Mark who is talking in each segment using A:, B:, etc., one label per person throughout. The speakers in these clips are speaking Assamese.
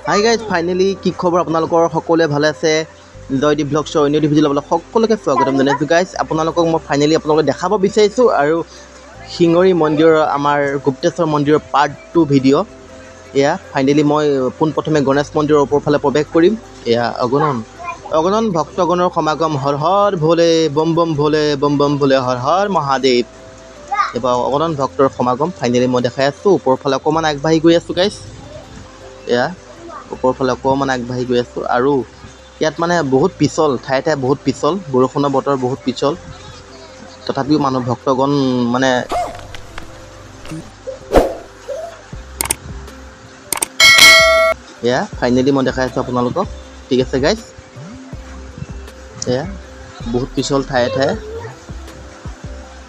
A: হাই গাইজ, ফাইনেলি কি খবৰ আপোনালোকৰ? সকলোৱে ভালে আছে? জয়দীপ ব্লগ শ্ব' অন্য ভিডিঅ' ল'বলৈ সকলোকে স্বাগতম জনাইছোঁ। গাইজ, আপোনালোকক মই ফাইনেলি আপোনালোকক দেখাব বিচাৰিছোঁ আৰু শিঙৰি মন্দিৰৰ আমাৰ গুপ্তেশ্বৰ মন্দিৰৰ পাৰ্ট 2 ভিডিঅ'। এয়া ফাইনেলি মই পোনপ্ৰথমে গণেশ মন্দিৰৰ ওপৰৰ ফালে প্ৰৱেশ কৰিম। এয়া অগণন ভক্তগণৰ সমাগম। হৰ হৰ ভোলে বম বম ভোলে বম বম ভোলে হৰ হৰ মহাদেৱ। এইবাৰ অগণন ভক্তৰ সমাগম ফাইনেলি মই দেখাই আছোঁ। ওপৰৰ ফালে অকণমান আগবাঢ়ি গৈ আছোঁ গাইজ। এয়া ওপৰৰ ফালে অকণমান আগবাঢ়ি গৈ আছোঁ আৰু ইয়াত মানে বহুত পিছল, ঠায়ে ঠায়ে বহুত পিছল, বৰষুণৰ বতৰ বহুত পিছল। তথাপিও মানুহ ভক্তগণ মানে এয়া ফাইনেলি মই দেখাই আছোঁ আপোনালোকক। ঠিক আছে গাইজ, এয়া বহুত পিছল ঠায়ে ঠায়ে,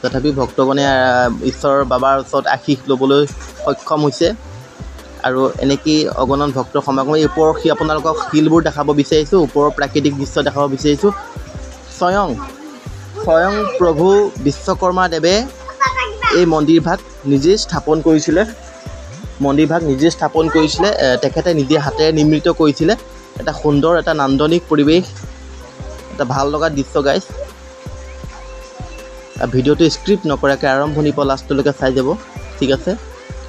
A: তথাপিও ভক্তগণে ঈশ্বৰৰ বাবাৰ ওচৰত আশীষ ল'বলৈ সক্ষম হৈছে। আৰু এনেকেই অগণন ভক্তৰ সমাগম। এই ওপৰৰ আপোনালোকক শিলবোৰ দেখাব বিচাৰিছোঁ, ওপৰৰ প্ৰাকৃতিক দৃশ্য দেখাব বিচাৰিছোঁ। স্বয়ং প্ৰভু বিশ্বকৰ্মা দেৱে এই মন্দিৰভাগ নিজেই স্থাপন কৰিছিলে। তেখেতে নিজে হাতেৰে নিৰ্মিত কৰিছিলে। এটা সুন্দৰ, এটা নান্দনিক পৰিৱেশ, এটা ভাল লগা দৃশ্য গাইজ। ভিডিঅ'টো স্ক্ৰিপ্ট নকৰাকৈ আৰম্ভণিৰ পৰা লাষ্টলৈকে চাই যাব, ঠিক আছে?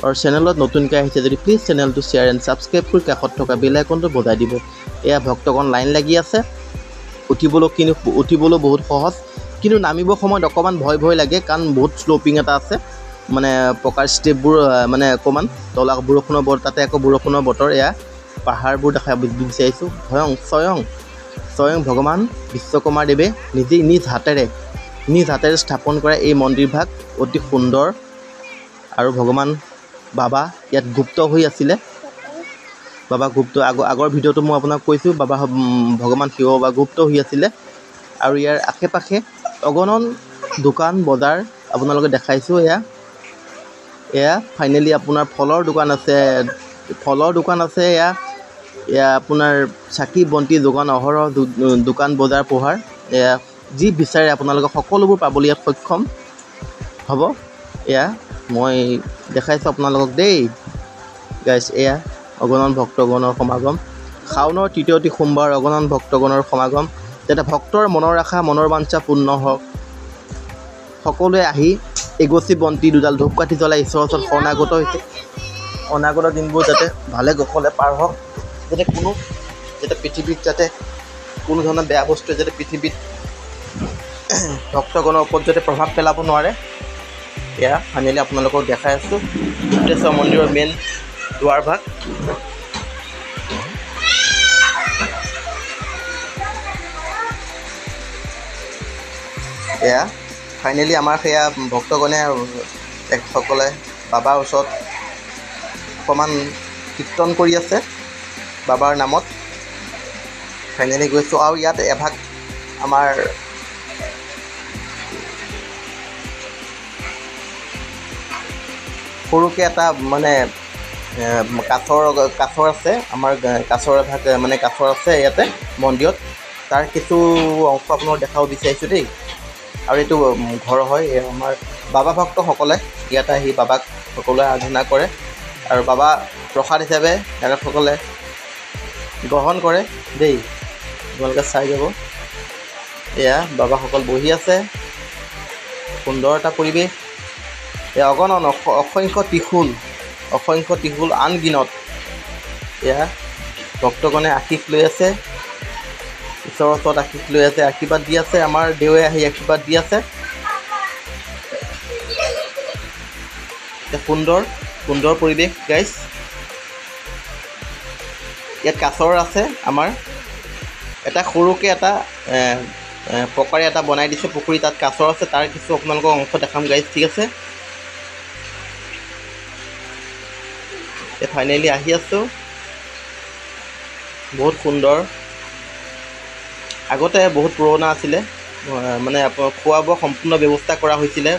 A: আৰু চেনেলত নতুনকৈ আহিছে যদি প্লিজ চেনেলটো শ্বেয়াৰ এণ্ড ছাবস্ক্ৰাইব কৰি কাষত থকা বেল আইকনটো বজাই দিব। এয়া ভক্তগণ লাইন লাগি আছে। উঠিবলৈ বহুত সহজ, কিন্তু নামিবৰ সময়ত অকণমান ভয় লাগে, কাৰণ বহুত শ্ল'পিং এটা আছে। মানে পকাৰ ষ্টেপবোৰ মানে অকণমান তলা বৰষুণৰ বতৰ, তাতে আকৌ বৰষুণৰ বতৰ। এয়া পাহাৰবোৰ দেখাব বিচাৰিছোঁ। স্বয়ং ভগৱান বিশ্বকৰ্মা দেৱে নিজেই নিজ হাতেৰে স্থাপন কৰা এই মন্দিৰভাগ অতি সুন্দৰ। আৰু ভগৱান বাবা ইয়াত গুপ্ত হৈ আছিলে। আগৰ ভিডিঅ'টো মই আপোনাক কৈছোঁ, ভগৱান শিৱ বাবা গুপ্ত হৈ আছিলে। আৰু ইয়াৰ আশে পাশে অগণন দোকান বজাৰ আপোনালোকে দেখাইছোঁ। এয়া ফাইনেলি আপোনাৰ ফলৰ দোকান আছে। এয়া আপোনাৰ চাকি বন্তি যোগান, অহৰহ দোকান বজাৰ পোহাৰ। এয়া যি বিচাৰে আপোনালোকে সকলোবোৰ পাবলৈ ইয়াত সক্ষম হ'ব। এয়া মই দেখাইছোঁ আপোনালোকক দেই গাইজ। এয়া অগণন ভক্তগণৰ সমাগম। শাওনৰ তৃতীয়টি সোমবাৰ অগণন ভক্তগণৰ সমাগম, যাতে ভক্তৰ মনৰ আশা, মনৰ বাঞ্ছা পূৰ্ণ হওক। সকলোৱে আহি এগছি বন্তি, দুডাল ধূপকাঠি জ্বলাই ঈশ্বৰৰ ওচৰত শৰণাগত হৈছে। অনাগত দিনবোৰ যাতে ভালে কুশলে পাৰ হওক, যাতে পৃথিৱীত কোনো ধৰণৰ বেয়া বস্তুৱে যাতে পৃথিৱীত ভক্তগণৰ ওপৰত যাতে প্ৰভাৱ পেলাব নোৱাৰে। এয়া ফাইনেলি আপোনালোকক দেখাই আছোঁ গুপ্তেশ্বৰ মন্দিৰৰ মেইন দুৱাৰভাগ। এয়া ফাইনেলি আমাৰ সেয়া ভক্তগণে তেখেতসকলে বাবাৰ ওচৰত অকণমান কীৰ্তন কৰি আছে বাবাৰ নামত। ফাইনেলি গৈছোঁ আৰু ইয়াত এভাগ আমাৰ সৰুকৈ এটা মানে কাছৰ আছে। আমাৰ কাছৰ এভাগ মানে কাছৰ আছে ইয়াতে মন্দিৰত। তাৰ কিছু অংশ আপোনালোকক দেখাব বিচাৰিছোঁ দেই। আৰু এইটো ঘৰ হয়, আমাৰ বাবা ভক্তসকলে ইয়াত আহি বাবাক সকলোৱে আৰাধনা কৰে। আৰু বাবা প্ৰসাদ হিচাপে তেখেতসকলে গ্ৰহণ কৰে দেই। আপোনালোকে চাই যাব। এয়া বাবাসকল বহি আছে, সুন্দৰ এটা পৰিৱেশ। এয়া অগণন অসংখ্য ত্ৰিশূল আনগিনত। এয়া ভক্তগণে আশীষ লৈ আছে, ঈশ্বৰৰ ওচৰত আশীষ লৈ আছে, আশীৰ্বাদ দি আছে। আমাৰ দেৱে আহি আশীৰ্বাদ দি আছে। সুন্দৰ পৰিৱেশ গাইজ। ইয়াত কাছৰ আছে আমাৰ এটা সৰুকৈ এটা পকাৰে এটা বনাই দিছে পুখুৰী, তাত কাছৰ আছে। তাৰ কিছু আপোনালোকৰ অংশ দেখাম গাইজ, ঠিক আছে? ফাইনেলি আহি আছোঁ, বহুত সুন্দৰ। আগতে বহুত পুৰণা আছিলে, মানে খোৱা বোৱা সম্পূৰ্ণ ব্যৱস্থা কৰা হৈছিলে,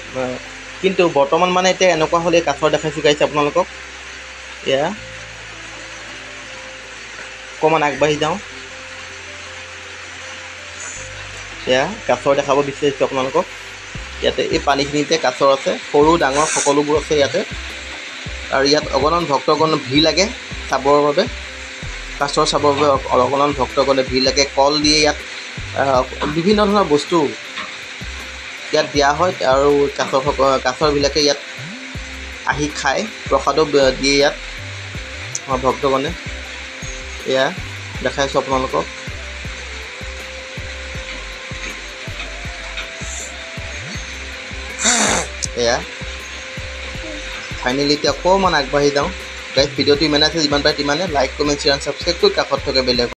A: কিন্তু বৰ্তমান মানে এতিয়া এনেকুৱা হ'লে কাছৰ দেখাইছোঁ গাইছে আপোনালোকক। এয়া অকণমান আগবাঢ়ি যাওঁ। এয়া কাছৰ দেখাব বিচাৰিছোঁ আপোনালোকক। ইয়াতে এই পানীখিনিতে কাছৰ আছে, সৰু ডাঙৰ সকলোবোৰ আছে ইয়াতে। আৰু ইয়াত অগণন ভক্তগণ ভিৰ লাগে চাবৰ বাবে। কাছৰ চাবৰ বাবে অগণন ভক্তগণে ভিৰ লাগে। কল দিয়ে ইয়াত, বিভিন্ন ধৰণৰ বস্তু ইয়াত দিয়া হয় আৰু কাছৰবিলাকে ইয়াত আহি খায়, প্ৰসাদো দিয়ে ইয়াত আমাৰ ভক্তগণে। এয়া দেখাইছোঁ আপোনালোকক। এয়া ফাইনেলি এতিয়া অকণমান আগবাঢ়ি যাওঁ। গাইজ ভিডিঅ'টো ইমানে আছে, যিমান পাৰে তিমানে লাইক, কমেণ্ট, শ্বেয়াৰ, ছাবস্ক্ৰাইব কৰি কাষত থকা বেল